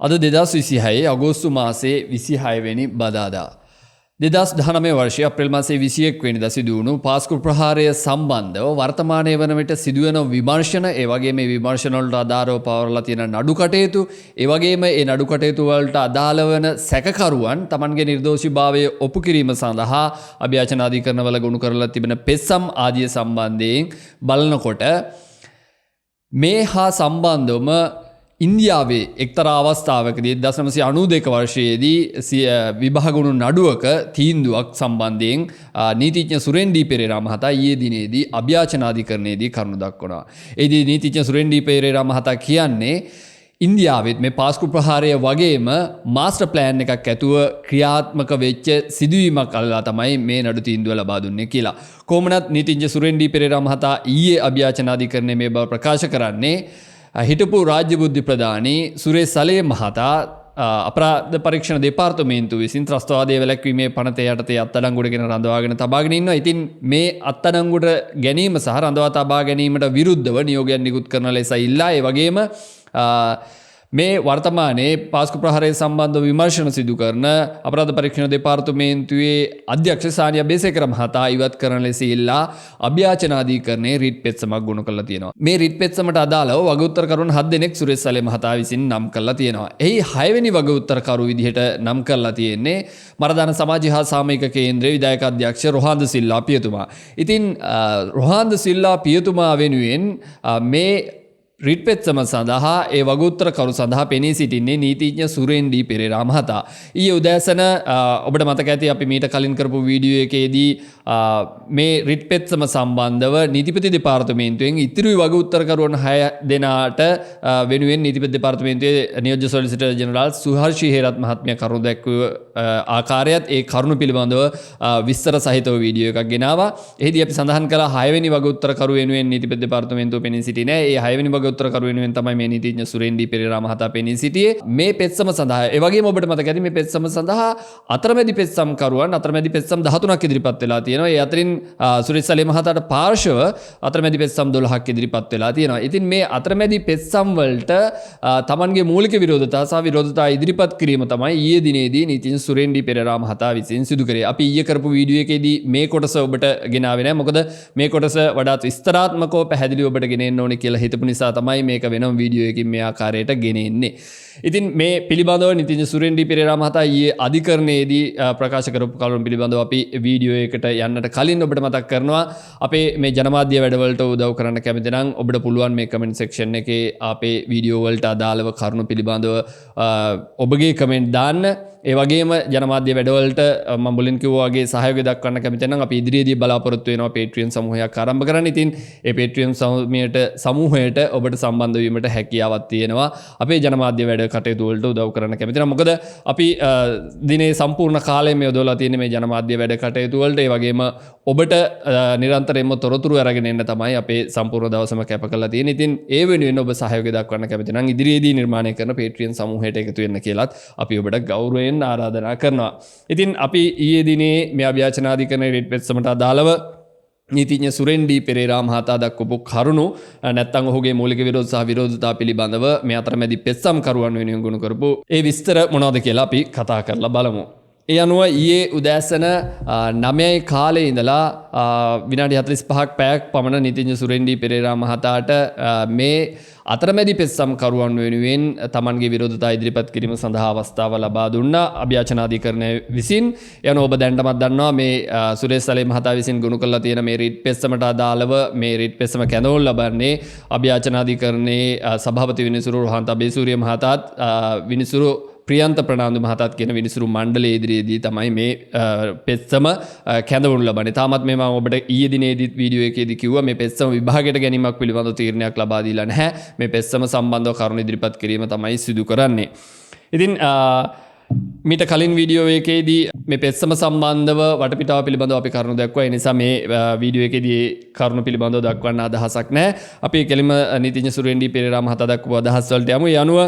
අද 2026 අගෝස්තු මාසයේ 26 වෙනි බදාදා 2019 වර්ෂයේ අප්‍රේල් මාසයේ 21 වෙනිදා සිදු වුණු පාස්කු ප්‍රහාරය සම්බන්ධව වර්තමානයේ වන විට සිදුවෙන විමර්ශන ඒ වගේම මේ විමර්ශන වලට අදාළව පවරලා තියෙන නඩු කටයුතු ඒ වගේම ඒ නඩු කටයුතු වලට අදාළ වන සැකකරුවන් Tamanගේ නිර්දෝෂීභාවය ඔප්පු කිරීම සඳහා අභියාචන අධිකරණවල ගොනු කරලා තිබෙන පෙත්සම් ආදිය සම්බන්ධයෙන් බලනකොට මේ හා සම්බන්ධවම ඉන්දියාවේ එක්තරා අවස්ථාවකදී 1992 වර්ෂයේදී විභාගුණු නඩුවක තීන්දුවක් සම්බන්ධයෙන් නීතිඥ සුරෙන් ඩී පෙරේරා මහතා ඊයේ දිනේදී අභියාචන අධිකරණයේදී කරුණු දක්වනවා. ඒදී නීතිඥ සුරෙන් ඩී පෙරේරා මහතා කියන්නේ ඉන්දියාවෙත් මේ පාස්කු ප්‍රහාරය වගේම මාස්ටර් ප්ලෑන් එකක් ඇතුව ක්‍රියාත්මක වෙච්ච සිදුවීමක් අල්ලා තමයි මේ නඩු තීන්දුව ලබා දුන්නේ කියලා. කොහොමනත් නීතිඥ සුරෙන් ඩී පෙරේරා මහතා ඊයේ අභියාචන අධිකරණයේ මේ බව ප්‍රකාශ කරන්නේ හිටපු රාජ්‍ය බුද්ධි ප්‍රධානී සුරේෂ් සලේ මහතා අපරාධ පරීක්ෂණ දෙපාර්තමේන්තුව විසින් ත්‍රස්තවාදයේ වැළැක්වීමේ පනත යටතේ අත්අඩංගුවට ගෙන රඳවාගෙන තබාගෙන ඉන්නවා. ඉතින් මේ අත්අඩංගුවට ගැනීම සහ රඳවා තබා ගැනීමට විරුද්ධව නියෝගයක් නිකුත් කරන ලෙස ඉල්ලා ඒ වගේම මේ වර්තමානයේ පාස්කු ප්‍රහාරය සම්බන්ධ විමර්ශන සිදු කරන අපරාධ පරීක්ෂණ දෙපාර්තමේන්තුවේ අධ්‍යක්ෂ සානියා බේසේකර මහතා ඉවත් කරන ලෙස ඉල්ලා අභියාචන අධිකරණයේ රිට් පෙත්සමක් ගොනු කරලා තියෙනවා. මේ රිට් පෙත්සමට අදාළව වග උත්තරකරුවන් 7 දෙනෙක් සුරේෂ් සලේ මහතා විසින් නම් කරලා තියෙනවා. එහි 6 වෙනි වග උත්තරකරු විදිහට නම් කරලා තියෙන්නේ මරදාන සමාජ හා සාමූහික කේන්ද්‍රයේ විධායක අධ්‍යක්ෂ රොහාන්ද සිල්වා පියතුමා. ඉතින් රොහාන්ද සිල්වා පියතුමා වෙනුවෙන් මේ රිට් පෙත්සම සඳහා ඒ වගඋත්තරකරු සඳහා පෙනී සිටින්නේ නීතිඥ සුරෙන් ඩී පෙරේරා මහතා. ඊයේ උදෑසන ඔබට මතක ඇති අපි මීට කලින් කරපු වීඩියෝ එකේදී මේ රිට් පෙත්සම සම්බන්ධව නීතිපති දෙපාර්තමේන්තුවෙන් ඉතිරි වගඋත්තරකරුවන් 6 දෙනාට වෙනුවෙන් නීතිපති දෙපාර්තමේන්තුවේ නියෝජ්‍ය සොලිසිටර් ජෙනරාල් සුහර්ෂි හේරත් මහත්මයා කරුණු දැක්වූ ආකාරයත් ඒ කරුණු පිළිබඳව විස්තර සහිතව වීඩියෝ එකක් ගෙනාවා. එහිදී අපි සඳහන් කළා 6 වෙනි වගඋත්තරකරු වෙනුවෙන් නීතිපති දෙපාර්තමේන්තුව පෙනී සිටිනේ. ඒ 6 වෙනි උත්තරකරු වෙනුවෙන් තමයි මේ නීතිඥ සුරෙන් ඩී පෙරේරා මහතා පෙනී සිටියේ. මේ පෙත්සම සඳහා ඒ වගේම ඔබට මතක ඇති මේ පෙත්සම සඳහා අතරමැදි පෙත්සම් කරුවන් අතරමැදි පෙත්සම් 13ක් ඉදිරිපත් වෙලා තියෙනවා. ඒ අතරින් සුරේෂ් සලේ මහතාට පාර්ශව අතරමැදි පෙත්සම් 12ක් ඉදිරිපත් වෙලා තියෙනවා. ඉතින් මේ අතරමැදි පෙත්සම් වලට තමන්ගේ මූලික විරෝධතා සහ විරෝධතා ඉදිරිපත් කිරීම තමයි ඊයේ දිනේදී නීතිඥ සුරෙන් ඩී පෙරේරා මහතා විසින් සිදු කරේ. අපි ඊයේ කරපු වීඩියෝ එකේදී මේ කොටස ඔබට ගෙනාවේ නැහැ. මොකද මේ කොටස වඩාත් විස්තරාත්මකව පැහැදිලිව ඔබට ගෙනෙන්න ඕනේ කියලා හිතපු නිසා තමයි මේක වෙනම වීඩියෝ එකකින් මේ ආකාරයට ගෙනෙන්නේ. ඉතින් මේ පිළිබඳව නීතිඥ සුරෙන් ඩී පෙරේරා මහතා ඊයේ අධිකරණයේදී ප්‍රකාශ කරපු කරුණු පිළිබඳව අපි වීඩියෝ එකට යන්නට කලින් ඔබට මතක් කරනවා අපේ මේ ජනමාධ්‍ය වැඩවලට උදව් කරන්න කැමති නම් ඔබට පුළුවන් මේ කමෙන්ට් සෙක්ෂන් එකේ අපේ වීඩියෝ වලට අදාළව කරුණු පිළිබඳව ඔබගේ කමෙන්ට් දාන්න. ඒ වගේම ජනමාධ්‍ය වැඩවලට මම මුලින් කිව්වා වගේ සහයෝගය දක්වන්න කැමති නම් අපි ඉදිරියේදී බලාපොරොත්තු වෙනවා Patreon සමූහයක් ආරම්භ කරන්න. ඉතින් ඒ Patreon සමූහයට ඔබට සම්බන්ධ වීමට හැකියාවක් තියෙනවා. අපේ ජනමාධ්‍ය වැඩ කටයුතු වලට උදව් කරන්න කැමති නම් මොකද අපි දිනේ සම්පූර්ණ කාලයම යොදවලා තියෙන මේ ජනමාධ්‍ය වැඩ කටයුතු වලට ඒ වගේම ඔබට නිරන්තරයෙන්ම තොරතුරු අරගෙන එන්න තමයි අපේ සම්පූර්ණ දවසම කැප කරලා තියෙන්නේ. ඉතින් ඒ වෙනුවෙන් ඔබ සහයෝගය දක්වන්න කැමති නම් ඉදිරියේදී නිර්මාණය කරන Patreon සමූහයට එකතු වෙන්න කියලාත් අපි ඔබට ගෞරවයෙන් ආරාධනා කරනවා. ඉතින් අපි ඊයේ දිනේ මේ අභියාචන අධිකරණයේ රිට් පෙත්සමට අදාළව නීතිඥ සුරෙන් ඩී පෙරේරා මහතා දක්වපු කරුණු නැත්නම් ඔහුගේ මූලික විරෝධ සහ විරෝධතා පිළිබඳව මේ අතරමැදි පෙත්සම් කරුවන් වෙනුවෙන් ගොනු කරපු ඒ විස්තර මොනවද කියලා අපි කතා කරලා බලමු. ඒ අනුව ඊයේ උදෑසන 9යි කාලේ ඉඳලා විනාඩි 45ක් පැයක් පමණ නීතිඥ සුරෙන් ඩී පෙරේරා මහතාට මේ අතරමැදි පෙත්සම් කරුවන් වෙනුවෙන් තමන්ගේ විරෝධතා ඉදිරිපත් කිරීම සඳහා අවස්ථාව ලබා දුන්නා අභියාචන අධිකරණය විසින්. යන ඔබ දැනටමත් දන්නවා මේ සුරේෂ් සලේ මහතා විසින් ගොනු කරලා තියෙන මේ රිට් පෙත්සමට අදාළව මේ රිට් පෙත්සම කැඳවුම් ලබන්නේ අභියාචන අධිකරණයේ සභාපති විනිසුරු රොහන්ත අබේසූරිය මහතාත් විනිසුරු ප්‍රියන්ත ප්‍රනාන්දු මහතාත් කියන විනිසුරු මණ්ඩලයේ ඉදිරියේදී තමයි මේ පෙත්සම කැඳවුම් ලබන්නේ. තාමත් මේ මම ඔබට ඊයේ දිනේදී වීඩියෝ එකේදී කිව්වා මේ පෙත්සම විභාගයට ගැනීමක් පිළිබඳව තීරණයක් ලබා දීලා නැහැ. මේ පෙත්සම සම්බන්ධව කරුණු ඉදිරිපත් කිරීම තමයි සිදු කරන්නේ. ඉතින් මීට කලින් වීඩියෝ එකේදී මේ පෙත්සම සම්බන්ධව වටපිටාව පිළිබඳව අපි කරුණු දැක්වුවා. ඒ නිසා මේ වීඩියෝ එකේදී කරුණු පිළිබඳව දක්වන්න අදහසක් නැහැ. අපි කෙලිම නීතිඥ සුරෙන් ඩී පෙරේරා මහතා දක්වපු අදහස් වලට යමු. ඒ අනුව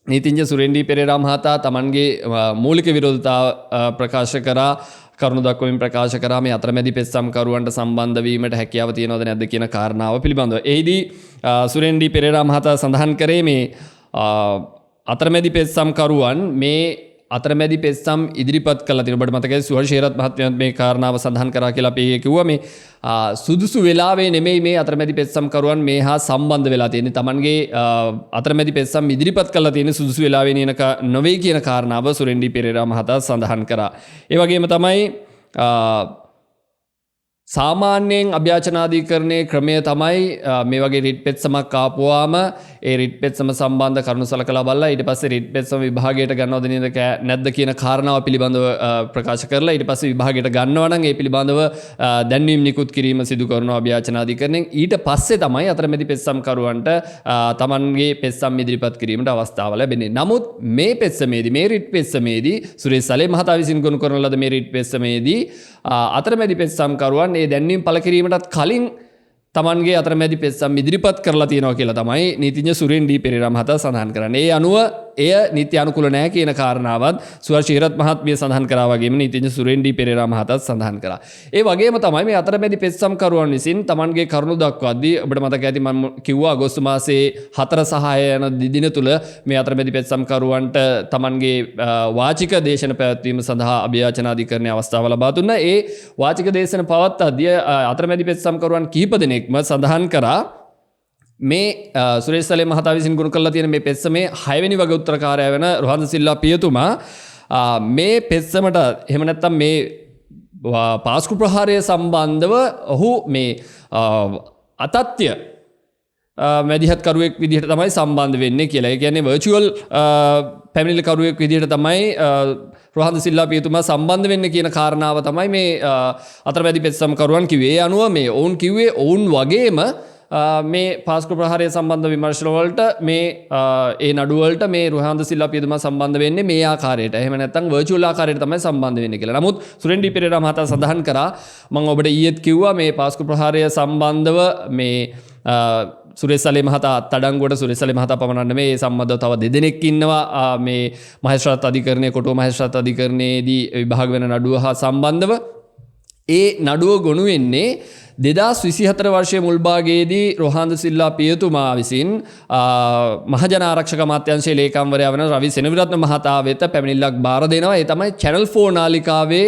නීතිඥ සුරෙන් ඩී පෙරේරා මහතා තමන්ගේ මූලික විරෝධතා ප්‍රකාශ කරා කරුණු දක්වමින් ප්‍රකාශ කරා මේ අතරමැදි පෙත්සම් කරුවන්ට සම්බන්ධ වීමට හැකියාව තියෙනවද නැද්ද කියන කාරණාව පිළිබඳව. එහිදී සුරෙන් ඩී පෙරේරා මහතා සඳහන් කරේ මේ අතරමැදි පෙත්සම්කරුවන් මේ අතරමැදි පෙත්සම් ඉදිරිපත් කළා තියෙනවා. ඔබට මතකයි සුහල් ශේරත් මහත්මයාත් මේ කාරණාව සඳහන් කරා කියලා අපි කිව්වා. මේ සුදුසු වෙලාවේ නෙමෙයි මේ අතරමැදි පෙත්සම්කරුවන් මේ හා සම්බන්ධ වෙලා තියෙන්නේ. Tamanගේ අතරමැදි පෙත්සම් ඉදිරිපත් කළා තියෙන්නේ සුදුසු වෙලාවේ නොවේ කියන කාරණාව සුරෙන්ඩි පෙරේරා මහතා සඳහන් කරා. ඒ වගේම තමයි සාමාන්‍යයෙන් අභ්‍යාචනාධිකරණයේ ක්‍රමය තමයි මේ වගේ රිට් පෙත්සමක් ආපුවාම ඒ රිට් පෙත්සම සම්බන්ධ කරුණු සලකලා බලලා ඊට පස්සේ රිට් පෙත්සම විභාගයට ගන්නවද නැද්ද කියන කාරණාව පිළිබඳව ප්‍රකාශ කරලා ඊට පස්සේ විභාගයට ගන්නවා නම් ඒ පිළිබඳව දැන්වීම් නිකුත් කිරීම සිදු කරනවා අභ්‍යාචනාධිකරණයෙන්. ඊට පස්සේ තමයි අතරමැදි පෙත්සම්කරුවන්ට තමන්ගේ පෙත්සම් ඉදිරිපත් කිරීමට අවස්ථාව ලැබෙන්නේ. නමුත් මේ පෙත්සමේදී මේ රිට් පෙත්සමේදී සුරේෂ් සලේ මහතා විසින් ගොනු කරන ලද මේ රිට් පෙත්සමේදී අතරමැදි පෙත්සම්කරුවන් ඒ දැන්වීම් පළ කිරීමටත් කලින් තමන්ගේ අතරමැදි පෙත්සම් ඉදිරිපත් කරලා තියෙනවා කියලා තමයි නීතිඥ සුරෙන් ඩී පෙරේරා මහතා සඳහන් කරන්නේ. ඒ අනුව එය නීති අනුකූල නැහැ කියන කාරණාවත් සුහල් ශේරත් මහත්මිය සඳහන් කරා වගේම නීතිඥ සුරෙන් ඩී පෙරේරා මහතාත් සඳහන් කරා. ඒ වගේම තමයි මේ අතරමැදි පෙත්සම්කරුවන් විසින් තමන්ගේ කරුණු දක්වද්දී ඔබට මතක ඇති මම කිව්වා අගෝස්තු මාසයේ 4 සහ 6 යන දින තුල මේ අතරමැදි පෙත්සම්කරුවන්ට තමන්ගේ වාචික දේශන පැවැත්වීම සඳහා අභ්‍යාචනාධිකරණයේ අවස්ථාව ලබා දුන්නා. ඒ වාචික දේශන පවත්වද්දී අතරමැදි පෙත්සම්කරුවන් කිහිප දෙනෙක්ම සඳහන් කරා මේ සුරේෂ් සලේ මහතා විසින් ගොනු කරලා තියෙන මේ පෙත්සමේ 6 වෙනි වග උත්තරකාරයා වෙන රොහන්ද සිල්වා පියතුමා මේ පෙත්සමට එහෙම නැත්නම් මේ පාස්කු ප්‍රහාරය සම්බන්ධව ඔහු මේ අතත්‍ය මැදිහත්කරුවෙක් විදිහට තමයි සම්බන්ධ වෙන්නේ කියලා. ඒ කියන්නේ වර්චුවල් පැමිණිලිකරුවෙක් විදිහට තමයි රොහන්ද සිල්වා පියතුමා සම්බන්ධ වෙන්න කියන කාරණාව තමයි මේ අතරමැදි පෙත්සම්කරුවන් කිව්වේ. ඒ අනුව මේ ඔවුන් කිව්වේ ඔවුන් වගේම මේ පාස්කු ප්‍රහාරය සම්බන්ධ විමර්ශන වලට මේ ඒ නඩු වලට මේ රොහන්ද සිල්වා පියතුමා සම්බන්ධ වෙන්නේ මේ ආකාරයට. එහෙම නැත්නම් වර්චුවල් ආකාරයට තමයි සම්බන්ධ වෙන්නේ කියලා. නමුත් සුරෙන් ඩී පෙරේරා මහතා සඳහන් කරා මම ඔබට ඊයේත් කිව්වා මේ පාස්කු ප්‍රහාරය සම්බන්ධව මේ සුරේෂ් සලේ මහතා අත්අඩංගුවට සුරේෂ් සලේ මහතා පමණක් නෙමෙයි ඒ සම්බන්ධව තව දෙදෙනෙක් ඉන්නවා මේ මහේස්ත්‍රාත් අධිකරණයේ කොටුව මහේස්ත්‍රාත් අධිකරණයේදී විභාග වෙන නඩුව හා සම්බන්ධව ඒ නඩුව ගොනු වෙන්නේ 2024 වර්ෂයේ මුල් භාගයේදී රොහන්ද සිල්වා පියතුමා විසින් මහජන ආරක්ෂක අමාත්‍යාංශයේ ලේකම්වරයා වන රවි සෙනවිරත්න මහතා වෙත පැමිණිල්ලක් බාර දෙනවා. ඒ තමයි Channel 4 නාලිකාවේ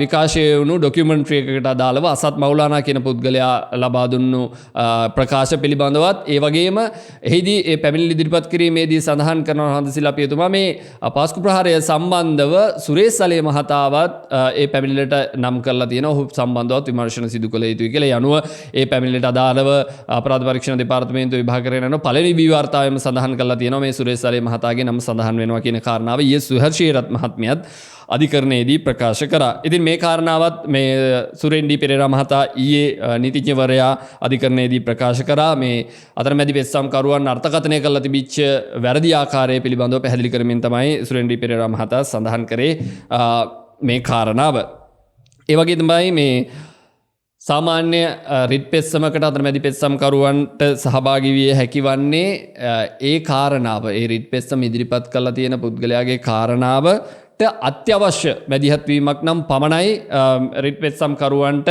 විකාශය වුණු ඩොකියුමන්ටරි එකකට අදාළව අසත් මෞලානා කියන පුද්ගලයා ලබා දුන්නු ප්‍රකාශ පිළිබඳවත් ඒ වගේම එහිදී ඒ පැමිණිලි ඉදිරිපත් කිරීමේදී සඳහන් කරන රොහන්ද සිල්වා පියතුමා මේ පාස්කු ප්‍රහාරය සම්බන්ධව සුරේෂ් සලේ මහතාවත් ඒ පැමිණිල්ලට නම් කරලා තියෙනවා. ඔහු සම්බන්ධවත් විමර්ශන සිදු කළ යුතුයි කියලා. ඒ අනුව ඒ පැමිණිල්ලට අදාළව අපරාධ පරීක්ෂණ දෙපාර්තමේන්තුව විභාග කරගෙන යන පළවෙනි විවාර්තාවෙම සඳහන් කරලා තියෙනවා මේ සුරේෂ් සලේ මහතාගේ නම සඳහන් වෙනවා කියන කාරණාව ඊයේ සුහල් ශේරත් මහත්මියත් අධිකරණයේදී ප්‍රකාශ කරා. ඉතින් මේ කාරණාවත් මේ සුරෙන් ඩී පෙරේරා මහතා ඊයේ නීතිඥවරයා අධිකරණයේදී ප්‍රකාශ කරා මේ අතරමැදි පෙත්සම්කරුවන් අර්ථකථනය කරලා තිබිච්ච වැරදි ආකාරය පිළිබඳව පැහැදිලි කරමින් තමයි සුරෙන් ඩී පෙරේරා මහතා සඳහන් කරේ මේ කාරණාව. ඒ වගේ තමයි මේ සාමාන්‍ය රිට් පෙත්සමකට අතරමැදි පෙත්සම්කරුවන්ට සහභාගී විය හැකි වන්නේ ඒ කාරණාව ඒ රිට් පෙත්සම ඉදිරිපත් කරලා තියෙන පුද්ගලයාගේ කාරණාවට අත්‍යවශ්‍ය මැදිහත්වීමක් නම් පමණයි රිට් පෙත්සම්කරුවන්ට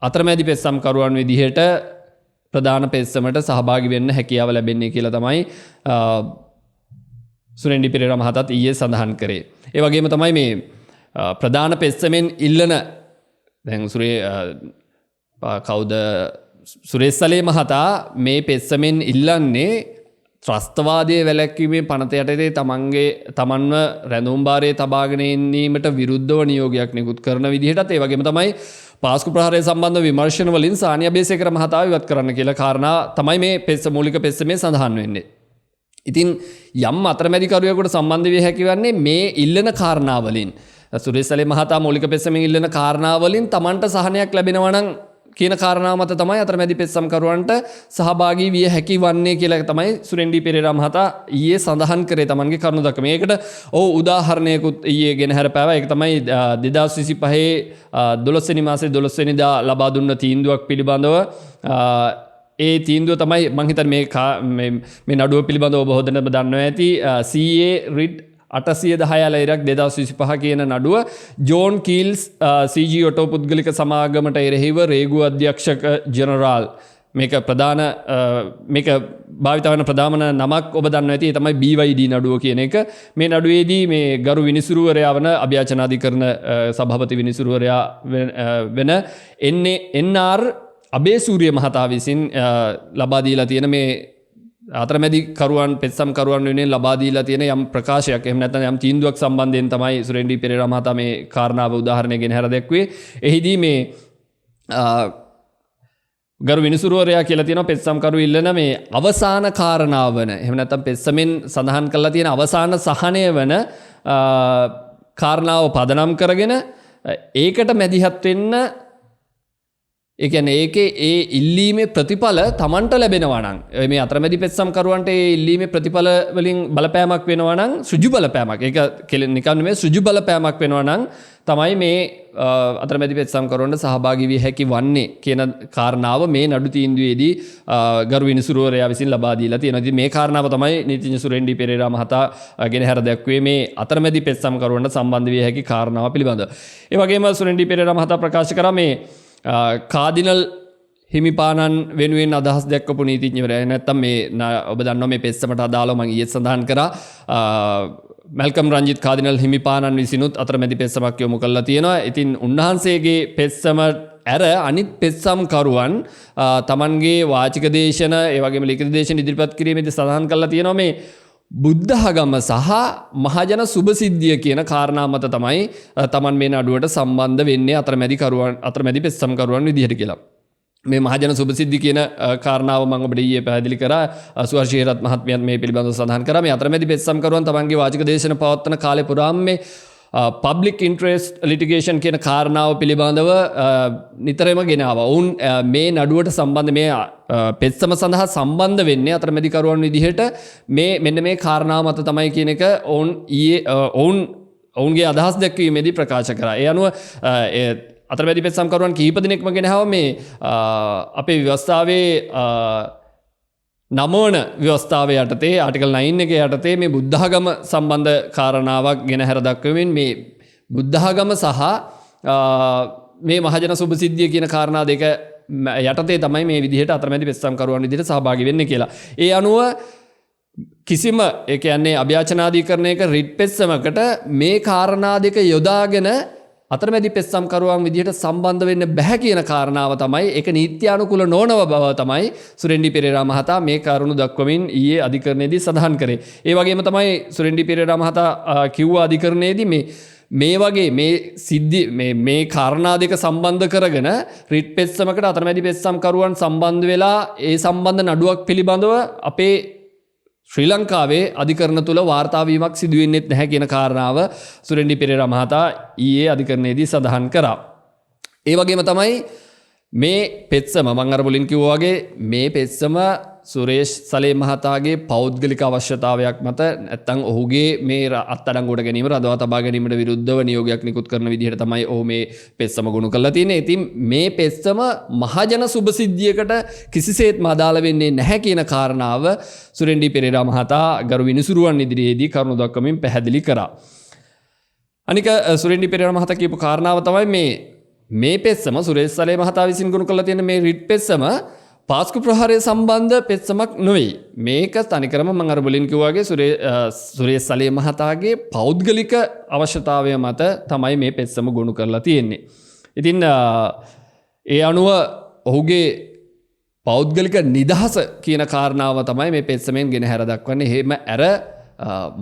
අතරමැදි පෙත්සම්කරුවන් විදිහට ප්‍රධාන පෙත්සමට සහභාගී වෙන්න හැකියාව ලැබෙන්නේ කියලා තමයි සුරෙන් ඩී පෙරේරා මහතාත් ඊයේ සඳහන් කරේ. ඒ වගේම තමයි මේ ප්‍රධාන පෙත්සමෙන් ඉල්ලන දැන් කවුද සුරේෂ් සලේ මහතා මේ පෙත්සමෙන් ඉල්ලන්නේ ත්‍රස්තවාදයේ වැළැක්වීමේ පනත යටතේ තමන්ව රැඳුම් භාරයේ තබාගෙන ඉන්නීමට විරුද්ධව නියෝගයක් නිකුත් කරන විදිහටත් ඒ වගේම තමයි පාස්කු ප්‍රහාරය සම්බන්ධ විමර්ශන වලින් සානිය අබේසේකර මහතාව ඉවත් කරන්න කියලා කාරණා තමයි මේ මූලික පෙත්සමේ සඳහන් වෙන්නේ. ඉතින් යම් අතරමැදිකරුවෙකුට සම්බන්ධ විය හැකි වන්නේ මේ ඉල්ලන කාරණා වලින්. සුරේෂ් සලේ මහතා මූලික පෙත්සමෙන් ඉල්ලන කාරණා වලින් Tamanට සහනයක් ලැබෙනවා නම් කියන කාරණාව මත තමයි අතරමැදි පෙත්සම්කරුවන්ට සහභාගී විය හැකි වන්නේ කියලා තමයි සුරෙන් ඩී පෙරේරා මහතා ඊයේ සඳහන් කරේ Tamanගේ කරුණු දක්වමින්. මේකට උදාහරණයකුත් ඊයේ ගෙන හැරපෑවා. ඒක තමයි 2025 12 වෙනි මාසේ 12 වෙනිදා ලබා දුන්න තීන්දුවක් පිළිබඳව ඒ තීන්දුව තමයි මම හිතන්නේ මේ නඩුව පිළිබඳව ඔබ හොඳටම දන්නවා ඇති CA රිට් 810 ලයිරක් 2025 කියන නඩුව ජෝන් කීල්ස් CG ඔටෝ පුද්ගලික සමාගමට එරෙහිව රේගු අධ්‍යක්ෂක ජෙනරාල් මේක ප්‍රධාන මේක භාවිත වන ප්‍රධාන නමක් ඔබ දන්නවා ඇති. ඒ තමයි BYD නඩුව කියන එක. මේ නඩුවේදී මේ ගරු විනිසුරුවරයා වන අභ්‍යාචනාධිකරණ සභාපති විනිසුරුවරයා වෙන NR අබේසූරිය මහතා විසින් ලබා දීලා තියෙන මේ අතරමැදි කරුවන් පෙත්සම් කරුවන් වෙනුවෙන් ලබා දීලා තියෙන යම් ප්‍රකාශයක් එහෙම නැත්නම් යම් තීන්දුවක් සම්බන්ධයෙන් තමයි සුරේන්ද්‍රී පෙරේරා මහතා මේ කාරණාව උදාහරණයක් ගෙන හැර දැක්ුවේ. එහිදී මේ ගරු විනිසුරුවරයා කියලා තියෙනවා පෙත්සම් කරු ඉල්ලන මේ අවසාන කාරණාව වන එහෙම නැත්නම් පෙත්සමෙන් සඳහන් කරලා තියෙන අවසාන සහනය වන කාරණාව පදනම් කරගෙන ඒකට මැදිහත් වෙන්න ඒ කියන්නේ ඒකේ ඒ ඉල්ලීමේ ප්‍රතිඵල Tamanට ලැබෙනවා නම් මේ අතරමැදි පෙත්සම් කරුවන්ට ඒ ඉල්ලීමේ ප්‍රතිඵල වලින් බලපෑමක් වෙනවා නම් සුජු බලපෑමක් ඒක නිකන් නෙමෙයි සුජු බලපෑමක් වෙනවා නම් තමයි මේ අතරමැදි පෙත්සම් කරුවන්ට සහභාගී විය හැකි වන්නේ කියන කාරණාව මේ නඩු තීන්දුවේදී ගරු විනිසුරුවරයා විසින් ලබා දීලා තියෙනවා. ඉතින් මේ කාරණාව තමයි නීතිඥ සුරේන්ද්‍රී පෙරේරා මහතා ගෙන හැර දැක්ුවේ මේ අතරමැදි පෙත්සම් කරුවන්ට සම්බන්ධ විය හැකි කාරණාව පිළිබඳව. ඒ වගේම සුරේන්ද්‍රී පෙරේරා මහතා ප්‍රකාශ කරා මේ කාදිනල් හිමිපාණන් වෙනුවෙන් අදහස් දැක්වපු නීතිඥවරයා නැත්තම් මේ ඔබ දන්නවා මේ පෙත්සමට අදාළව මම ඊයේ සඳහන් කරා මැල්කම් රංජිත් කාදිනල් හිමිපාණන් විසිනුත් අතරමැදි පෙත්සමක් යොමු කළා තියෙනවා. ඉතින් උන්වහන්සේගේ පෙත්සම ඇර අනිත් පෙත්සම් කරුවන් තමන්ගේ වාචික දේශන ඒ වගේම ලිඛිත දේශන ඉදිරිපත් කිරීමේදී සඳහන් කළා තියෙනවා මේ බුද්ධඝම සහ මහජන සුභසිද්ධිය කියන කාරණා මත තමයි තමන් මේ නඩුවට සම්බන්ධ වෙන්නේ අතරමැදි පෙත්සම් කරුවන් විදිහට කියලා. මේ මහජන සුභසිද්ධි කියන කාරණාව මම ඔබට ඊයේ පැහැදිලි කරා. සුවර්ෂී රත් මහත්මයාත් මේ පිළිබඳව සඳහන් කරා. මේ අතරමැදි පෙත්සම් කරුවන් තමන්ගේ වාචික දේශන පවත්වන කාලේ පුරාම මේ public interest litigation කියන කාරණාව පිළිබඳව නිතරම ගෙනාවා. ඔවුන් මේ නඩුවට සම්බන්ධ මේ පෙත්සම සඳහා සම්බන්ධ වෙන්නේ අතරමැදි කරුවන් විදිහට මෙන්න මේ කාරණාව මත තමයි කියන එක ඔවුන්ගේ අදහස් දැක්වීමේදී ප්‍රකාශ කරා. ඒ අනුව අතරමැදි පෙත්සම් කරුවන් කිහිප දෙනෙක්ම ගෙනාවා මේ අපේ ව්‍යවස්ථාවේ නමවන ව්‍යවස්ථාව යටතේ ආටිකල් 9 එක යටතේ මේ බුද්ධඝම සම්බන්ධ කාරණාවක් ගෙන හැර දක්වමින් මේ බුද්ධඝම සහ මේ මහජන සුභසිද්ධිය කියන කාරණා දෙක යටතේ තමයි මේ විදිහට අතරමැදි පෙත්සම් කරුවන් විදිහට සහභාගී වෙන්නේ කියලා. ඒ අනුව කිසිම ඒ කියන්නේ අභ්‍යාචනාධිකරණයක රිට් පෙත්සමකට මේ කාරණා දෙක යොදාගෙන අතරමැදි පෙත්සම් කරුවන් විදිහට සම්බන්ධ වෙන්න බැහැ කියන කාරණාව තමයි ඒක නීත්‍යානුකූල නොවනව බව තමයි සුරේන්ද්‍රී පෙරේරා මහතා මේ කරුණු දක්වමින් ඊයේ අධිකරණයේදී සඳහන් කරේ. ඒ වගේම තමයි සුරේන්ද්‍රී පෙරේරා මහතා කිව්වා අධිකරණයේදී මේ වගේ මේ සිද්ධි මේ කාරණා දෙක සම්බන්ධ කරගෙන රිට් පෙත්සමකට අතරමැදි පෙත්සම් කරුවන් සම්බන්ධ වෙලා ඒ සම්බන්ධ නඩුවක් පිළිබඳව අපේ ශ්‍රී ලංකාවේ අධිකරණ තුල වාර්තාවීමක් සිදු වෙන්නේ නැහැ කියන කාරණාව සුරේන්ද්‍රී පෙරේරා මහතා ඊයේ අධිකරණයේදී සඳහන් කරා. ඒ වගේම තමයි මේ පෙත්සම මම අර මුලින් කිව්වා වගේ මේ පෙත්සම සුරේෂ් සලේ මහතාගේ පෞද්ගලික අවශ්‍යතාවයක් මත නැත්නම් ඔහුගේ මේ අත්අඩංගුවට ගැනීම රඳවා තබා ගැනීමට විරුද්ධව නියෝගයක් නිකුත් කරන විදිහට තමයි ඔහු මේ පෙත්සම ගොනු කරලා තියෙන්නේ. ඉතින් මේ පෙත්සම මහජන සුභසිද්ධියකට කිසිසේත්ම අදාළ වෙන්නේ නැහැ කියන කාරණාව සුරේන්ද්‍රී පෙරේරා මහතා ගරු විනිසුරුවන් ඉදිරියේදී කරුණු දක්වමින් පැහැදිලි කරා. අනික සුරේන්ද්‍රී පෙරේරා මහතා කියපු කාරණාව තමයි මේ පෙත්සම සුරේෂ් සලේ මහතා විසින් ගොනු කරලා තියෙන මේ රිට් පෙත්සම පාස්කු ප්‍රහාරය සම්බන්ධ පෙත්සමක් නොවේ. මේක තනිකරම මම අර මුලින් කිව්වා වගේ සුරේෂ් සලේ මහතාගේ පෞද්ගලික අවශ්‍යතාවය මත තමයි මේ පෙත්සම ගොනු කරලා තියෙන්නේ. ඉතින් ඒ අනුව ඔහුගේ පෞද්ගලික නිදහස කියන කාරණාව තමයි මේ පෙත්සමෙන් ගෙන හැර දක්වන්නේ. එහෙම ඇර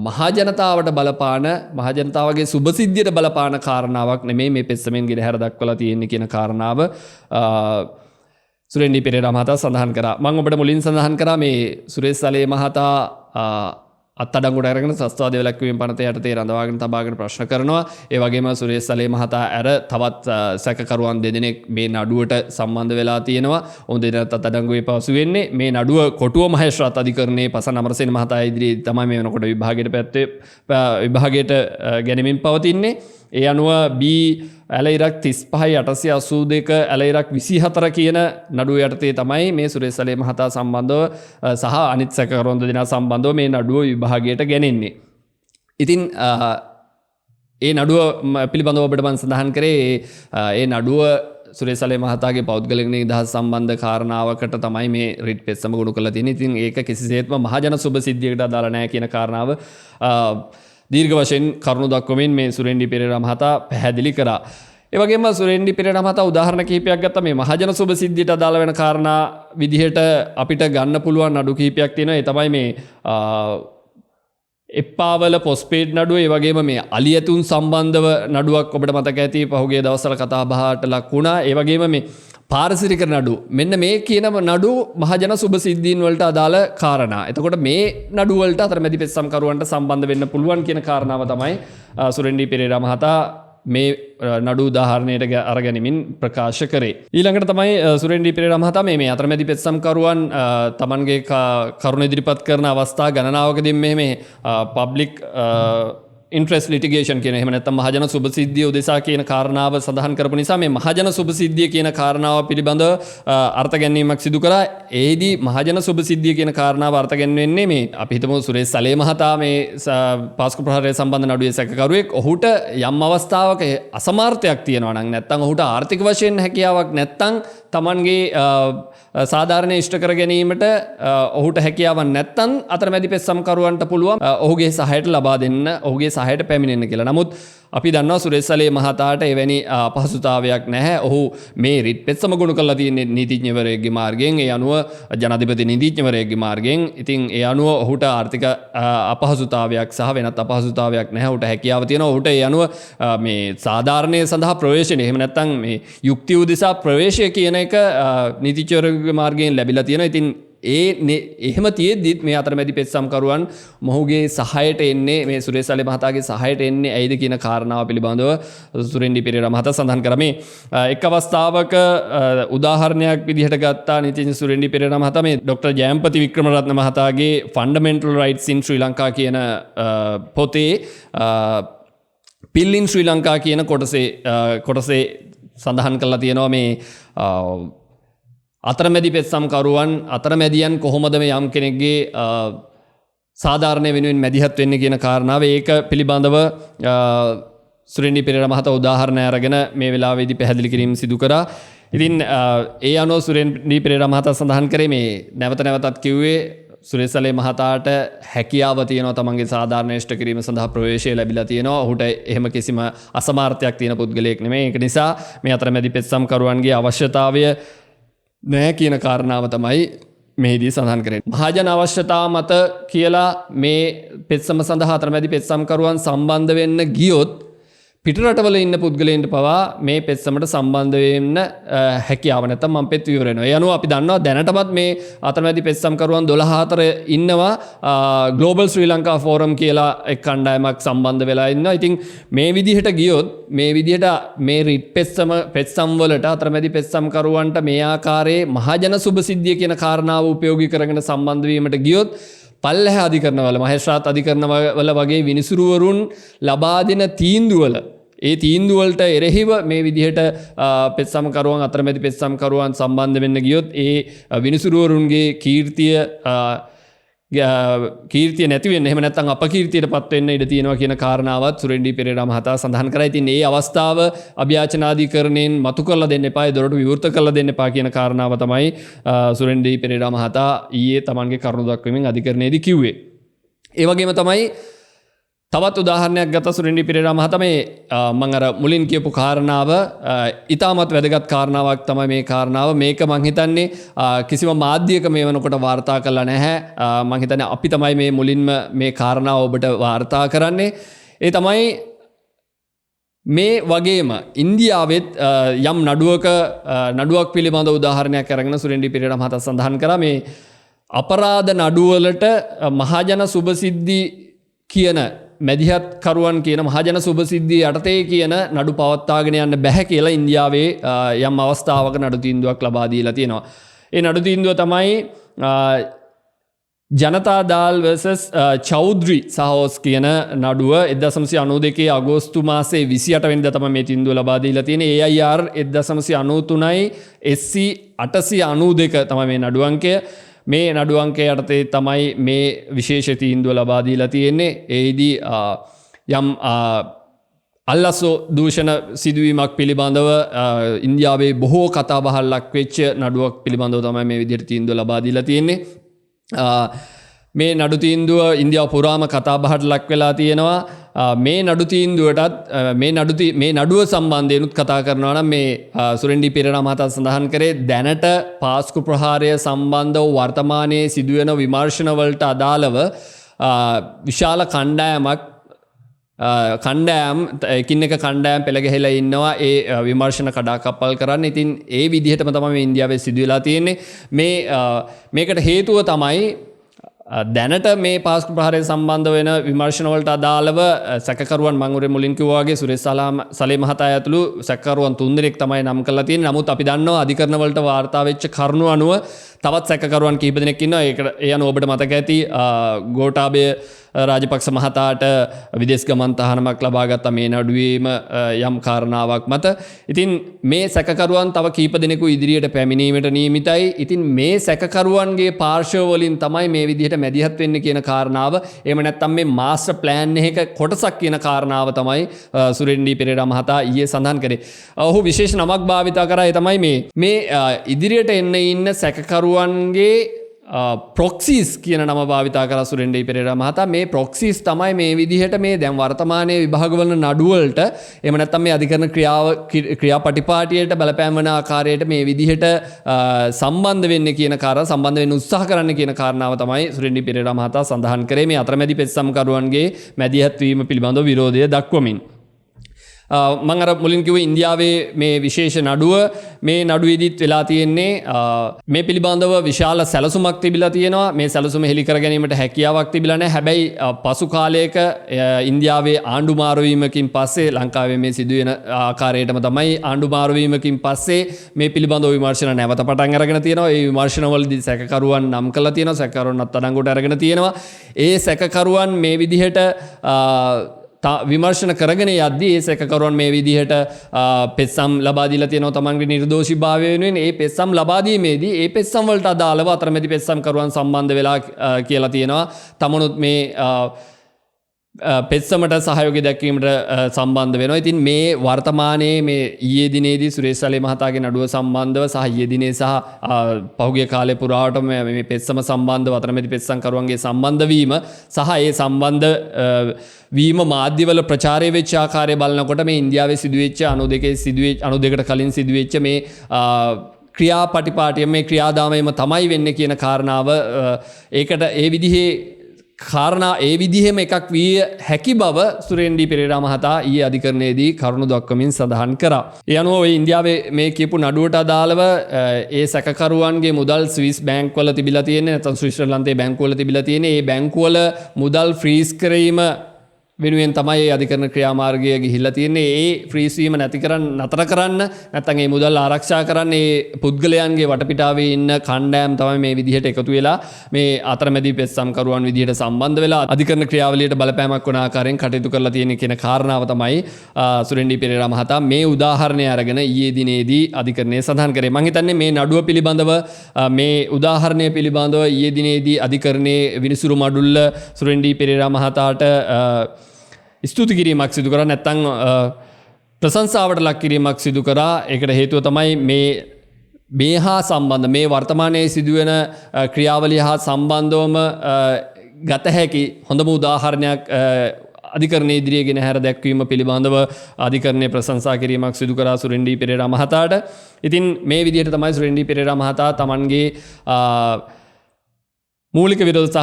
මහජනතාවට බලපාන මහජනතාවගේ සුභසිද්ධියට බලපාන කාරණාවක් නෙමෙයි මේ පෙත්සමෙන් ගෙන හැර දක්වලා තියෙන්නේ කියන කාරණාව සුරේන්ද්‍රී පෙරේරා මහතා සඳහන් කරා. මම ඔබට මුලින් සඳහන් කරා මේ සුරේෂ් සලේ මහතා අත්අඩංගුවට අරගෙන සස්වාද වැළැක්වීම පනත යටතේ රඳවාගෙන තබාගෙන ප්‍රශ්න කරනවා. ඒ වගේම සුරේෂ් සලේ මහතා ඇර තවත් සැකකරුවන් දෙදෙනෙක් මේ නඩුවට සම්බන්ධ වෙලා තියෙනවා. ඔවුන් දෙදෙනාත් අත්අඩංගුවේ පසු වෙන්නේ. මේ නඩුව කොටුව මහේස්ත්‍රාත් අධිකරණයේ පසන් අමරසේන මහතා ඉදිරියේ තමයි මේ වෙනකොට විභාගයට ගැනීමෙන් පවතින්නේ. ඒ අනුව ඇලයිරක් 35,882 ඇලයිරක් 24 කියන නඩුව යටතේ තමයි මේ සුරේෂ් සලේ මහතා සම්බන්ධව සහ අනිත් සැකකරුවන් දෙදෙනා සම්බන්ධව මේ නඩුව විභාගයට ගෙනෙන්නේ. ඉතින් ඒ නඩුව පිළිබඳව ඔබට මම සඳහන් කරේ ඒ නඩුව සුරේසලේ මහතාගේ පෞද්ගලික නිදහස සම්බන්ධ කාරණාවකට තමයි මේ රිට් පෙත්සම ගොනු කරලා තියෙන්නේ. ඉතින් ඒක කිසිසේත්ම මහජන සුබ සිද්ධියකට අදාළ නැහැ කියන කාරණාව දීර්ඝ වශයෙන් කරුණු දක්වමින් මේ සුරෙන්ඩි පෙරේරා මහතා පැහැදිලි කරා. ඒ වගේම සුරෙන්ඩි පෙරේරා මහතා උදාහරණ කිහිපයක් ගත්තා. මේ මහජන සුබ සිද්ධියට අදාළ වෙන කාරණා විදිහට අපිට ගන්න පුළුවන් නඩු කිහිපයක් තියෙනවා. ඒ තමයි මේ එප්පාවල පොස්පේඩ් නඩුව, ඒ වගේම මේ අලියතුන් සම්බන්ධව නඩුවක් ඔබට මතක ඇති පහුගිය දවස්වල කතා බහට ලක් වුණා. ඒ වගේම මේ පාරිසරික නඩු, මෙන්න මේ කියන නඩු මහජන සුබ සිද්ධීන් වලට අදාළ කාරණා. එතකොට මේ නඩු වලට අතරමැදි පෙත්සම්කරුවන්ට සම්බන්ධ වෙන්න පුළුවන් කියන කාරණාව තමයි සුරෙන්ඩි පෙරේරා මහතා මේ නඩු උදාහරණයට අරගැනීමෙන් ප්‍රකාශ කරේ. ඊළඟට තමයි සුරෙන්ඩි පෙරේරා මහතා මේ අතරමැදි පෙත්සම්කරුවන් තමන්ගේ කරුණ ඉදිරිපත් කරන අවස්ථා ගණනාවකදී මේ පබ්ලික් ඉන්ට්‍රෙස්ට් ලිටිගේෂන් කියන, එහෙම නැත්නම් මහජන සුබ සිද්ධිය උදෙසා කියන කාරණාව සඳහන් කරපු නිසා මේ මහජන සුබ සිද්ධිය කියන කාරණාව පිළිබඳව අර්ථ ගැන්වීමක් සිදු කරා. ඒදී මහජන සුබ සිද්ධිය කියන කාරණාව අර්ථ ගැන්වෙන්නේ මේ අපි හිතමු සුරේෂ් සලේ මහතා මේ පාස්කු ප්‍රහාරය සම්බන්ධ නඩුවේ සැකකරුවෙක්. ඔහුට යම් අවස්ථාවක අසමාර්ථයක් තියෙනවා නම්, නැත්නම් ඔහුට ආර්ථික වශයෙන් හැකියාවක් නැත්නම් තමන්ගේ සාධාරණය ඉෂ්ට කර ගැනීමට ඔහුට හැකියාවක් නැත්නම් අතරමැදි පෙත්සම්කරුවන්ට පුළුවන් ඔහුගේ සහායට ලබා දෙන්න, ඔහුගේ සහායට පැමිණෙන්න කියලා. නමුත් අපි දන්නවා සුරේෂ් සලේ මහතාට එවැනි අපහසුතාවයක් නැහැ. ඔහු මේ රිට් පෙත්සම ගොනු කරලා තියෙන්නේ නීතිඥවරයෙක්ගේ මාර්ගයෙන්, ඒ අනුව ජනාධිපති නීතිඥවරයෙක්ගේ මාර්ගයෙන්. ඉතින් ඒ අනුව ඔහුට ආර්ථික අපහසුතාවයක් සහ වෙනත් අපහසුතාවයක් නැහැ. ඔහුට හැකියාව තියෙනවා. ඔහුට ඒ අනුව මේ සාධාරණය සඳහා ප්‍රවේශනය, එහෙම නැත්නම් මේ යුක්තිය උදෙසා ප්‍රවේශය කියන එක නීතිඥවරයෙකුගේ මාර්ගයෙන් ලැබිලා තියෙනවා. ඉතින් එහෙම තියෙද්දිත් මේ අතරමැදි පෙත්සම්කරුවන් මොහුගේ සහායට එන්නේ, මේ සුරේෂ් සලේ මහතාගේ සහායට එන්නේ ඇයිද කියන කාරණාව පිළිබඳව සුරෙන්ඩි පෙරේරා මහතා සඳහන් කරා. මේ එක් අවස්ථාවක උදාහරණයක් විදිහට ගත්තා නීතිඥ සුරෙන්ඩි පෙරේරා මහතා මේ ડોક્ટર ජයම්පති වික්‍රමරත්න මහතාගේ ෆන්ඩමෙන්ටල් රයිට්ස් ඉන් ශ්‍රී ලංකා කියන පොතේ පිල් ඉන් ශ්‍රී ලංකා කියන කොටසේ සඳහන් කරලා තියෙනවා මේ අතරමැදි පෙත්සම්කරුවන්, අතරමැදියන් කොහොමද මේ යම් කෙනෙක්ගේ සාධාරණය වෙනුවෙන් මැදිහත් වෙන්නේ කියන කාරණාව. ඒක පිළිබඳව සුරෙන්ඩි පෙරේරා මහතා උදාහරණ අරගෙන මේ වෙලාවේදී පැහැදිලි කිරීම සිදු කරා. ඉතින් ඒ අනුව සුරෙන්ඩි පෙරේරා මහතා සඳහන් කරේ මේ නැවත නැවතත් කිව්වේ සුරේෂ් සලේ මහතාට හැකියාව තියෙනවා තමන්ගේ සාධාරණ ඉෂ්ට කිරීම සඳහා ප්‍රවේශය ලැබිලා තියෙනවා. ඔහුට එහෙම කිසිම අසමාර්ථයක් තියෙන පුද්ගලයෙක් නෙමෙයි. ඒක නිසා මේ අතරමැදි පෙත්සම්කරුවන්ගේ අවශ්‍යතාවය නෑ කියන කාරණාව තමයි මෙහිදී සඳහන් කරන්නේ. මහජන අවශ්‍යතාව මත කියලා මේ පෙත්සම සඳහා අතරමැදි පෙත්සම්කරුවන් සම්බන්ධ වෙන්න ගියොත් පිටරටවල ඉන්න පුද්ගලයන්ට පවා මේ පෙත්සමට සම්බන්ධ වෙන්න හැකියාව නැත්නම් මම පෙත් විවර වෙනවා. ඒ අනුව අපි දන්නවා දැනටමත් මේ අතරමැදි පෙත්සම්කරුවන් 12 අතර ඉන්නවා. ග්ලෝබල් ශ්‍රී ලංකා ෆෝරම් කියලා එක් කණ්ඩායමක් සම්බන්ධ වෙලා ඉන්නවා. ඉතින් මේ විදිහට ගියොත් මේ විදිහට මේ රිට් පෙත්සම් වලට අතරමැදි පෙත්සම්කරුවන්ට මේ ආකාරයේ මහජන සුබ සිද්ධිය කියන කාරණාව උපයෝගී කරගෙන සම්බන්ධ වීමට ගියොත් පල්ලෙහා අධිකරණවල, මහේස්ත්‍රාත් අධිකරණවල වගේ විනිසුරුවරුන් ලබා දෙන තීන්දුවල, ඒ තීන්දුවලට එරෙහිව මේ විදිහට පෙත්සම්කරුවන්, අතරමැදි පෙත්සම්කරුවන් සම්බන්ධ වෙන්න ගියොත් ඒ විනිසුරුවරුන්ගේ කීර්තිය නැති වෙන්න, එහෙම නැත්නම් අපකීර්තියටපත් වෙන්න ඉඩ තියෙනවා කියන කාරණාවත් සුරෙන්ඩි පෙරේරා මහතා සඳහන් කරා. ඉතින් මේ අවස්ථාව අභියාචනාධිකරණයෙන් මතු කරලා දෙන්න එපා, ඒ දොරටු විවෘත කරලා දෙන්න එපා කියන කාරණාව තමයි සුරෙන්ඩි පෙරේරා මහතා ඊයේ තමන්ගේ කරුණු දක්වමින් අධිකරණයේදී කිව්වේ. ඒ වගේම තමයි තවත් උදාහරණයක් ගත්ත සුරෙන්ඩි පෙරේරා මහතා මේ මම අර මුලින් කියපු කාරණාව ඉතාමත් වැදගත් කාරණාවක් තමයි මේ කාරණාව. මේක මං හිතන්නේ කිසිම මාධ්‍යයක මේ වෙනකොට වාර්තා කරලා නැහැ. මං හිතන්නේ අපි තමයි මේ මුලින්ම මේ කාරණාව ඔබට වාර්තා කරන්නේ. ඒ තමයි මේ වගේම ඉන්දියාවෙත් යම් නඩුවක් පිළිබඳ උදාහරණයක් අරගෙන සුරෙන්ඩි පෙරේරා මහතා සඳහන් කරා මේ අපරාධ නඩුවලට මහජන සුබසිද්ධි කියන මැදිහත් කරුවන් කියන මහජන සුබසිද්ධිය යටතේ කියන නඩු පවත්වාගෙන යන්න බැහැ කියලා ඉන්දියාවේ යම් අවස්ථාවක නඩු තීන්දුවක් ලබා දීලා තියෙනවා. ඒ නඩු තීන්දුව තමයි ජනතා දාල් vs චෞධරි සහෝස් කියන නඩුව 1992 අගෝස්තු මාසයේ 28 වෙනිදා තමයි මේ තීන්දුව ලබා දීලා තියෙන්නේ. AIR 1993යි SC 892 තමයි මේ නඩු අංකය. මේ නඩු අංකය යටතේ තමයි මේ විශේෂ තීන්දුව ලබා දීලා තියෙන්නේ. ඒදී යම් අල්ලස්සෝ දූෂණ සිදුවීමක් පිළිබඳව ඉන්දියාවේ බොහෝ කතාබහල් ලක් වෙච්ච නඩුවක් පිළිබඳව තමයි මේ විදිහට තීන්දුව ලබා දීලා තියෙන්නේ. මේ නඩු තීන්දුව ඉන්දියාව පුරාම කතාබහට ලක් වෙලා තියෙනවා. මේ නඩු තීන්දුවටත් මේ නඩුව සම්බන්ධයෙන්ුත් කතා කරනවා නම් මේ සුරෙන්ඩි පෙරේරා මහතා සඳහන් කරේ දැනට පාස්කු ප්‍රහාරය සම්බන්ධව වර්තමානයේ සිදුවෙන විමර්ශනවලට අදාළව විශාල කණ්ඩායම් එකින් එක කණ්ඩායම් පෙළ ගැහිලා ඉන්නවා ඒ විමර්ශන කඩාකප්පල් කරන්න. ඉතින් ඒ විදිහටම තමයි මේ ඉන්දියාවේ සිදුවලා තියෙන්නේ. මේකට හේතුව තමයි දැනට මේ පාස්කු ප්‍රහාරය සම්බන්ධ වෙන විමර්ශනවලට අදාළව සැකකරුවන් මම මුලින් කිව්වා වගේ සුරේෂ් සලේ මහතා ඇතුළු සැකකරුවන් 3 දෙනෙක් තමයි නම් කරලා තියෙන්නේ. නමුත් අපි දන්නවා අධිකරණ වලට වාර්තා වෙච්ච කරුණු අනුව තවත් සැකකරුවන් කිහිප දෙනෙක් ඉන්නවා. ඒ අනුව ඔබට මතක ඇති ගෝඨාභය රාජපක්ෂ මහතාට විදේශ ගමන් තහනමක් ලබා ගත්ත මේ නඩුවේම යම් කාරණාවක් මත. ඉතින් මේ සැකකරුවන් තව කීප දෙනෙකු ඉදිරියට පැමිණීමට නියමිතයි. ඉතින් මේ සැකකරුවන්ගේ පාර්ශව වලින් තමයි මේ විදිහට මැදිහත් වෙන්න කියන කාරණාව. එහෙම නැත්නම් මේ මාස්ටර් ප්ලෑන් එකක කොටසක් කියන කාරණාව තමයි සුරෙන්ඩි පෙරේරා මහතා ඊයේ සඳහන් කරේ. ඔහු විශේෂ නමක් භාවිතා කරා. ඒ තමයි මේ ඉදිරියට එන්න ඉන්න සැකකරුවන්ගේ ප්‍රොක්සිස් කියන නම භාවිතා කර සුරෙන්ඩි පෙරේරා මහතා. මේ ප්‍රොක්සිස් තමයි මේ විදිහට මේ දැන් වර්තමානයේ විභාගවල නඩුවලට එහෙම නැත්නම් මේ අධිකරණ ක්‍රියාපටිපාටියට බලපෑම් වන ආකාරයට මේ විදිහට සම්බන්ධ වෙන්නේ කියන කාරණා සම්බන්ධ වෙන්න උත්සාහ කරන්න කියන කාරණාව තමයි සුරෙන්ඩි පෙරේරා මහතා සඳහන් කරේ මේ අතරමැදි පෙත්සම්කරුවන්ගේ මැදිහත් වීම පිළිබඳව විරෝධය දක්වමින්. මම අර මුලින් කිව්වේ ඉන්දියාවේ මේ විශේෂ නඩුව මේ නඩුවේදීත් වෙලා තියෙන්නේ මේ පිළිබඳව විශාල සැලසුමක් තිබිලා තියෙනවා. මේ සැලසුම හෙළි කර ගැනීමට හැකියාවක් තිබිලා නැහැ. හැබැයි පසු කාලයක ඉන්දියාවේ ආණ්ඩු මාරු වීමකින් පස්සේ ලංකාවේ මේ සිදුවෙන ආකාරයටම තමයි ආණ්ඩු මාරු වීමකින් පස්සේ මේ පිළිබඳව විමර්ශන නැවත පටන් අරගෙන තියෙනවා. ඒ විමර්ශනවලදී සැකකරුවන් නම් කරලා තියෙනවා. සැකකරුවන් අත්අඩංගුවට අරගෙන තියෙනවා. ඒ සැකකරුවන් මේ විදිහට විමර්ශන කරගෙන යද්දී ඒ සැකකරුවන් මේ විදිහට පෙත්සම් ලබා දීලා තියෙනවා තමන්ගේ නිර්දෝෂීභාවය වෙනුවෙන්. ඒ පෙත්සම් ලබා දීමේදී ඒ පෙත්සම් වලට අදාළව අතරමැදි පෙත්සම් කරුවන් සම්බන්ධ වෙලා කියලා තියෙනවා. තමනුත් මේ පෙත්සමට සහයෝගය දැක්වීමට සම්බන්ධ වෙනවා. ඉතින් මේ වර්තමානයේ මේ ඊයේ දිනේදී සුරේෂ් සලේ මහතාගේ නඩුව සම්බන්ධව සහ ඊයේ දිනේ සහ පහුගිය කාලේ පුරාවටම මේ පෙත්සම සම්බන්ධව අතරමැදි පෙත්සම් කරුවන්ගේ සම්බන්ධ වීම සහ ඒ සම්බන්ධ වීම මාධ්‍යවල ප්‍රචාරය වෙච්ච ආකාරය බලනකොට මේ ඉන්දියාවේ සිදුවෙච්ච 92කට කලින් සිදුවෙච්ච මේ ක්‍රියාපටිපාටිය මේ ක්‍රියාදාමයම තමයි වෙන්නේ කියන කාරණාව ඒකට ඒ විදිහේ කාරණා ඒ විදිහෙම එකක් විය හැකි බව සුරෙන්ඩි පෙරේරා මහතා ඊයේ අධිකරණයේදී කරුණු දක්වමින් සඳහන් කරා. ඒ අනුව ඔය ඉන්දියාවේ මේ කියපු නඩුවට අදාළව ඒ සැකකරුවන්ගේ මුදල් ස්විස් බැංකුවල තිබිලා තියෙන්නේ නැත්නම් ස්විට්සර්ලන්තයේ බැංකුවල තිබිලා තියෙන්නේ. ඒ බැංකුවල මුදල් ෆ්‍රීස් කිරීම වෙනුවෙන් තමයි අධිකරණ ක්‍රියාමාර්ගය ගිහිල්ලා තියෙන්නේ. ඒ ෆ්‍රීස් වීම නතර කරන්න නැත්නම් ඒ මුදල් ආරක්ෂා කරන්න ඒ පුද්ගලයන්ගේ වටපිටාවේ ඉන්න කණ්ඩායම් තමයි මේ විදිහට එකතු වෙලා මේ අතරමැදි පෙත්සම්කරුවන් විදිහට සම්බන්ධ වෙලා අධිකරණ ක්‍රියාවලියට බලපෑමක් වන ආකාරයෙන් කටයුතු කරලා තියෙන කියන කාරණාව තමයි සුරෙන්ඩි පෙරේරා මහතා මේ උදාහරණය අරගෙන ඊයේ දිනේදී අධිකරණයේ සඳහන් කරේ. මම හිතන්නේ මේ නඩුව පිළිබඳව මේ උදාහරණය පිළිබඳව ඊයේ දිනේදී අධිකරණයේ විනිසුරු මඩුල්ල සුරෙන්ඩි පෙරේරා මහතාට ස්තුති කිරීමක් සිදු කරා නැත්නම් ප්‍රශංසාවට ලක් කිරීමක් සිදු කරා. ඒකට හේතුව තමයි මේ හා සම්බන්ධ මේ වර්තමානයේ සිදුවෙන ක්‍රියාවලිය හා සම්බන්ධවම ගත හැකි හොඳම උදාහරණයක් අධිකරණයේ ඉදිරියේ ගෙන හැර දැක්වීම පිළිබඳව අධිකරණයේ ප්‍රශංසා කිරීමක් සිදු කරා සුරෙන්ඩි පෙරේරා මහතාට. ඉතින් මේ විදිහට තමයි සුරෙන්ඩි පෙරේරා මහතා තමන්ගේ මූලික විරෝධ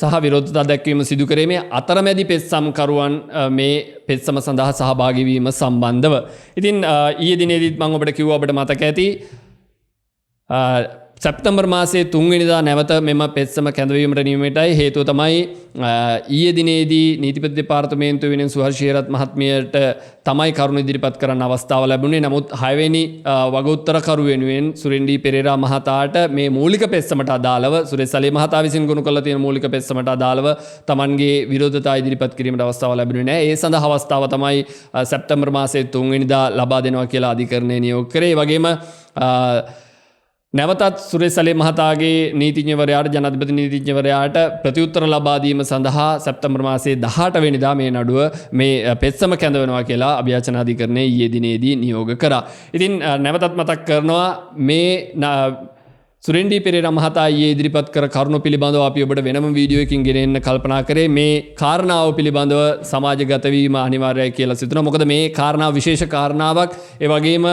සහ විරෝධතා දැක්වීම සිදු කරේ මේ අතරමැදි පෙත්සම්කරුවන් මේ පෙත්සම සඳහා සහභාගී වීම සම්බන්ධව. ඉතින් ඊයේ දිනේදීත් මම ඔබට කිව්වා ඔබට මතක ඇති සැප්තැම්බර් මාසයේ 3 වෙනිදා නැවත මෙම පෙත්සම කැඳවීමට නියමිතයි. හේතුව තමයි ඊයේ දිනේදී නීතිපති දෙපාර්තමේන්තුව වෙනුවෙන් සුහර්ෂ හේරත් මහත්මියට තමයි කරුණු ඉදිරිපත් කරන්න අවස්ථාව ලැබුණේ. නමුත් 6 වෙනි වගඋත්තරකරු වෙනුවෙන් සුරෙන්ඩි පෙරේරා මහතාට මේ මූලික පෙත්සමට අදාළව සුරේෂ් සලේ මහතා විසින් ගොනු කරලා තියෙන මූලික පෙත්සමට අදාළව තමන්ගේ විරෝධතා ඉදිරිපත් කිරීමට අවස්ථාව ලැබුණේ නැහැ. ඒ සඳහා අවස්ථාව තමයි සැප්තැම්බර් මාසයේ 3 වෙනිදා ලබා දෙනවා කියලා අධිකරණය නියෝග කරේ. ඒ වගේම නැවතත් සුරේසලේ මහතාගේ නීතිඥවරයාට ජනාධිපති නීතිඥවරයාට ප්‍රතිඋත්තර ලබා දීම සඳහා සැප්තැම්බර් මාසයේ 18 වෙනිදා මේ නඩුව මේ පෙත්සම කැඳවනවා කියලා අභියාචනාධිකරණයේ ඊයේ දිනේදී නියෝග කරා. ඉතින් නැවතත් මතක් කරනවා මේ සුරෙන්ඩී පෙරේරා මහතා ඊයේ ඉදිරිපත් කර කරුණු පිළිබඳව අපි ඔබට වෙනම වීඩියෝ එකකින් ගෙන එන්න කල්පනා කරේ. මේ කාරණාව පිළිබඳව සමාජගත වීම අනිවාර්යයි කියලා සිතනවා. මොකද මේ කාරණාව විශේෂ කාරණාවක්. ඒ වගේම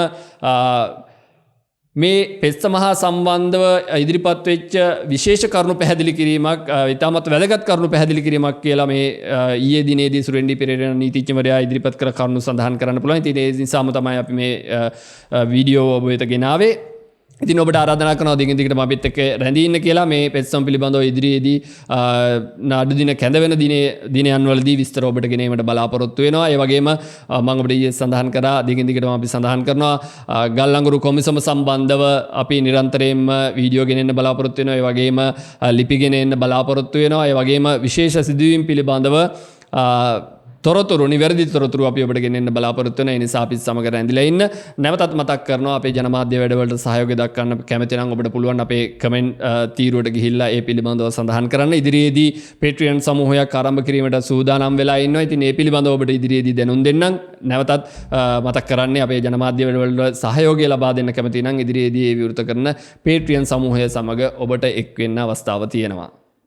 මේ පෙත්සම හා සම්බන්ධව ඉදිරිපත් වෙච්ච විශේෂ කරුණු පැහැදිලි කිරීමක් ඉතාමත් වැදගත් කරුණු පැහැදිලි කිරීමක් කියලා මේ ඊයේ දිනේදී සුරෙන්ඩී පෙරේරා නීතිඥවරයා ඉදිරිපත් කර කරුණු සඳහන් කරන්න පුළුවන්. ඉතින් ඒ නිසාම තමයි අපි මේ වීඩියෝ ඔබ වෙත ගෙනාවේ. ඉතින් ඔබට ආරාධනා කරනවා දිගින් දිගටම අපිත් එක්ක රැඳී ඉන්න කියලා. මේ පෙත්සම් පිළිබඳව ඉදිරියේදී නාඩු දින කැඳවෙන දිනයන් වලදී විස්තර ඔබට ගෙනීමට බලාපොරොත්තු වෙනවා. ඒ වගේම මම ඔබට ඊයේ සඳහන් කරා දිගින් දිගටම අපි සඳහන් කරනවා ගල් අඟුරු කොමිසම සම්බන්ධව අපි නිරන්තරයෙන්ම වීඩියෝ ගෙනෙන්න බලාපොරොත්තු වෙනවා. ඒ වගේම ලිපි ගෙනෙන්න බලාපොරොත්තු වෙනවා. ඒ වගේම විශේෂ සිදුවීම් පිළිබඳව තොරතුරු නිවැරදි තොරතුරු අපි ඔබට ගෙනෙන්න බලාපොරොත්තු වෙන නිසා අපි සමග රැඳිලා ඉන්න. නැවතත් මතක් කරනවා අපේ ජනමාධ්‍ය වැඩවලට සහයෝගය දක්වන්න කැමති නම් ඔබට පුළුවන් අපේ කමෙන්ට් තීරුවට ගිහිල්ලා ඒ පිළිබඳව සඳහන් කරන්න. ඉදිරියේදී Patreon සමූහයක් ආරම්භ කිරීමට සූදානම් වෙලා ඉන්නවා. ඉතින් ඒ පිළිබඳව ඔබට ඉදිරියේදී දැනුම් දෙන්නම්. නැවතත් මතක් කරන්නේ අපේ ජනමාධ්‍ය වැඩවලට සහයෝගය ලබා දෙන්න කැමති නම් ඉදිරියේදී ඒ විවෘත කරන Patreon සමූහය සමග ඔබට එක් වෙන්න අවස්ථාව තියෙනවා.